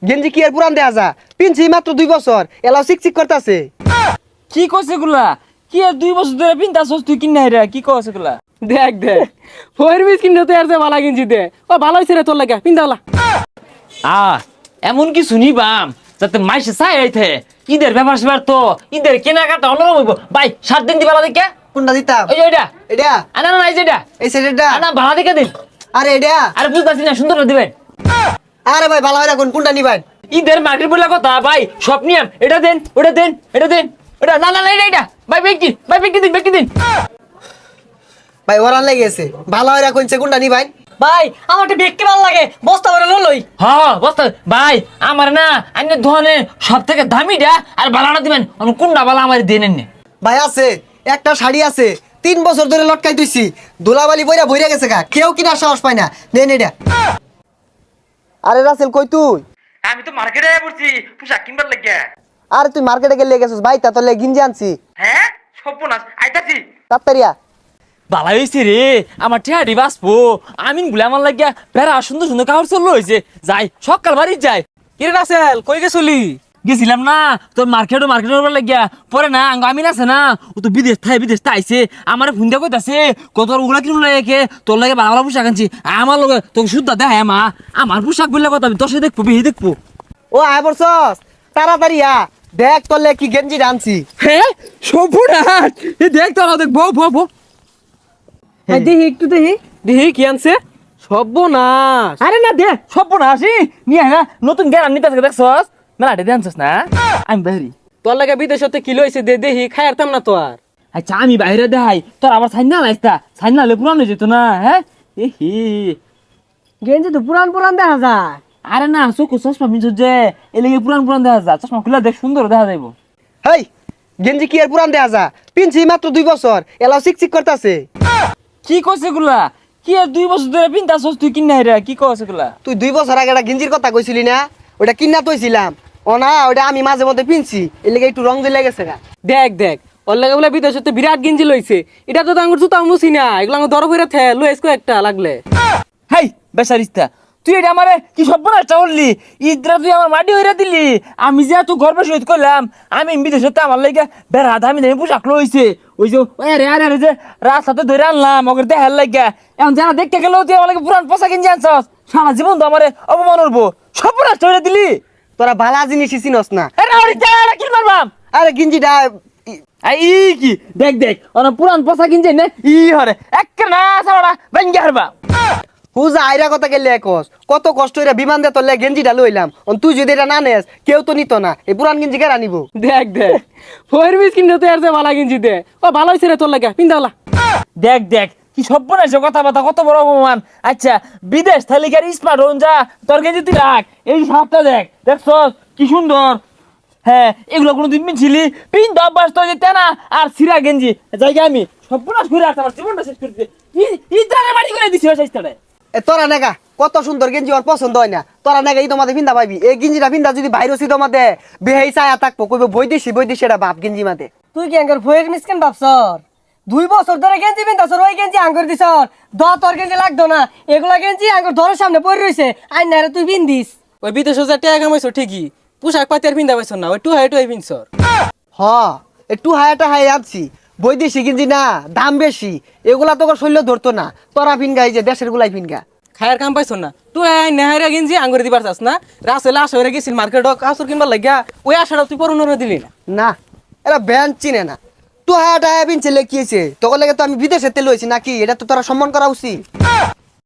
গেঞ্জি কি আর পুরান দেয়া যা পিনছি মাত্র 2 বছর এলাও চিকচিক করতেছে। কি কইছে গুলা? কি আর 2 বছর ধরে পিনতাছস তুই কিন নাই রে? কি কইছে গুলা? দেখ দেখ ফয়ের মিস কিনতে তো আর ভালো গেঞ্জি দে ও ভালো হইছে রে তোর লাগা পিন্দালা। এমন কিছু নিবাম যাতে মাইসে চাই আইতে। ঈদের ব্যাপার সেবার তো ঈদের কেনাকাটা অন্যরকম হইব। ভাই 7 দিন দিবা দেখে কোনটা দিতাম? ওই যে এটা এটা আনা না এই যে এটা এই সেটটা আনা ভাড়া দেখে দিন। আরে এটা আরে বুঝতাছি না সুন্দর করে দিবেন। আরে ভাই ভালো হয় রাখুন কোনটা নিবেন? ঈদের মার্কেট বলে কথা ভাই সব নিয়ম এটা দেন ওটা দেন এটা দেন এটা না না না এটা এটা ভাই ব্যক্তি দিন ভাই ওরান লেগেছে ভালো হয় রাখুন কোনটা নিবেন? ভাই আমারটা দেখতে ভালো লাগে বস্তা ভরে লই। হ্যাঁ বস্তা ভাই আমার না আইনের ধরনের সব থেকে দামিটা আর বালাটা দিবেন কোনটা বালা আমার দেন নে ভাই আছে একটা শাড়ি আছে 3 বছর ধরে লটকাই দিছি ধুলাবালি বইরা ভইরা গেছে গা কেউ কিনা সাহস পায় না নেন এটা। আরে রাসেল কই তুই? আমি তো মার্কেটে পড়ছি পোশাক কিনবার লাগিয়া। আরে তুই মার্কেটে গেলে গেছিস ভাই তা তোর গিঞ্জি আনছি। হ্যাঁ সর্বনাশ আইতাছি। তাড়াতাড়িয়া বালা হইছে রে আমার ঠেহাটি বাঁচবো আমিন বলে আমার লাগিয়া বেড়া সুন্দর সুন্দর কাপড় চললো হয়েছে যাই সকাল বাড়ি যাই। কিরে রাসেল কই গেছলি? গেছিলাম না তোর মার্কেট লাগিয়া পরে না আমিন আছে না ও তো বিদেশ আইছে আমার ফোন দিয়ে কইতাছে কত ওগুলা কিনুন লাগে তোর লাগে ভালো ভালো পোশাক আনছি আমার লগে তোকে শুদ্ধ দেখায় আমার পোশাক বললে কথা আমি তোর সাথে দেখবো বিহি দেখবো। ও আয় পড়ছস তাড়াতাড়ি দেখ তোর কি গেঞ্জি আনছি। হ্যাঁ সর্বনাশ এ দেখ তোরা দেখ বউ দেখি একটু দেখি কি আনছে সর্বনাশ। আরে না দে সর্বনাশ নিয়ে না নতুন জ্ঞান নিতে দেখছস মেলাটা দেনছস না আমি বাইরে তোর লাগে বিদেশতে কি লইছে দে দেখি খাই আরতাম না তো আর। আচ্ছা আমি বাইরে দেখাই তোর আবার সাইন না হলে পুরানো হয়ে যেত না। হ্যাঁ এহি গেঞ্জি তো পুরান পুরান দেখা যায়। আরে না চোখ চশমা মিছ যে এলেগে পুরান দেখা যায় চশমা খুলে দেখ সুন্দর দেখা যাইব। হেই গেঞ্জি কি আর পুরান দেয়া যা পিনছি মাত্র 2 বছর এলাও চিকচিক করতেছে। কি কইছে গুলা? কি আর 2 বছর ধরে পিনতাছস তুই কিন নাই রে? কি কইছে গুলা? তুই 2 বছর আগে একটা গেঞ্জির কথা কইছিলি না ওটা কিনা তৈছিলাম ও না ওটা আমি মাঝে মধ্যে পিনছি এর লেগে একটু রং দিলে গেছে গা। দেখ দেখ ওর লাগে বলে বিদেশতে বিরাট গেঞ্জি লইছে এটা তো আঙ্গুর জুতা মুছি না এগুলো আঙ্গুর দরব হইরা থে লইস কো একটা লাগলে। হাই বেচারিস্তা তুই এটা আমারে কি সর্বনাশটা করলি ঈদরা তুই আমার মাটি হইরা দিলি আমি যে তুই গর্বের সহিত করলাম আমি বিদেশে আমার লাগে বেড়া দামি দামি পোশাক লইছে ওই যে আরে যে রাস্তাতে ধরে আনলাম ওকে দেখার লাগিয়া এখন যারা দেখতে গেলেও তুই আমার লাগে পুরান পোশাক কিনছি আনছস সারা জীবন তো আমার অপমান করবো সর্বনাশটা হইরা দিলি। তোরা ভালা জিনিসই চিনস না। কি মারবাম আরে গেঞ্জিটা কি দেখ পুরান পোশাক কিনছে না হরে এক না সারা ভাঙ্গি হারবা হুজা আইরা কথা গেলে একস কত কষ্ট হইরা বিমান দিয়ে তোর গেঞ্জিটা লইলাম তুই যদি এটা না নেস কেউ তো নিত না এই পুরান গেঞ্জি কেরা নিব? দেখ দেখ ফয়ের মিস কিনতে তো আর ভালো গেঞ্জি দে ও ভালো হইছে রে তোর লাগে পিন্দালা। দেখ কি সর্বনাশ কথাবার্তা কত বড় অপমান। আচ্ছা বিদেশ তালিকার স্মার্ট হন যা তোর গেঞ্জি তুই রাখ এই সাপটা দেখছ কি সুন্দর। হ্যাঁ এগুলো কোনোদিন পিনছিলি পিন তো অভ্যাস তো যেতে না আর সিরা গেঞ্জি জায়গা আমি সর্বনাশ করে রাখতে আমার জীবনটা শেষ করে দিতে ইদারে বাড়ি করে দিছি চেষ্টাটায়। তোরা নেগা কত সুন্দর গেঞ্জি ওর পছন্দ হয় না তোরা নেগা এই তোমাদের পিন্দা পাইবি এই গেঞ্জিটা পিন্দা যদি ভাইরসি তোমাদের বেহাই চায়া থাকবো কইব বৈদেশি এটা বাপ গেঞ্জি মাতে। তুই কি আঙ্গুর ফয়ের মিস কেন ভাবছর 2 বছর ধরে গেঞ্জি পিন্দাছর ওই গেঞ্জি আঙ্গুর দিছর তোর গেঞ্জি লাগতো না এগুলা গেঞ্জি আঙ্গুর ধরের সামনে পড়ে রইছে আই না রে তুই পিন্দিস ওই বিদেশে যা টাকা কামাইছো ঠিকই পোশাক পাতি আর পিন্দা পাইছ না ওই টু হাই পিনছর। হ একটু হায়াটা হাই আনছি বৈদেশি গেঞ্জি না দাম বেশি এগুলা তোর শৈল্য ধরতো না তোরা ফিনগা এই যে দেশের গুলাই ফিনগা খায়ের কাম পাইছ না তুই নেহারা গেঞ্জি আঙ্গুর দিবার চাস না রাসেল আশা হয়ে গেছিল মার্কেট কাপড় কিনবার লাগিয়া ওই আশাটা তুই পরন দিলি না। না এরা ব্যান চিনে না তুই হায়াটা হায়া পিনছে লেখিয়েছে তোর লাগে তো আমি বিদেশে তেল হয়েছি নাকি এটা তো তোরা সম্মান করা উচিত।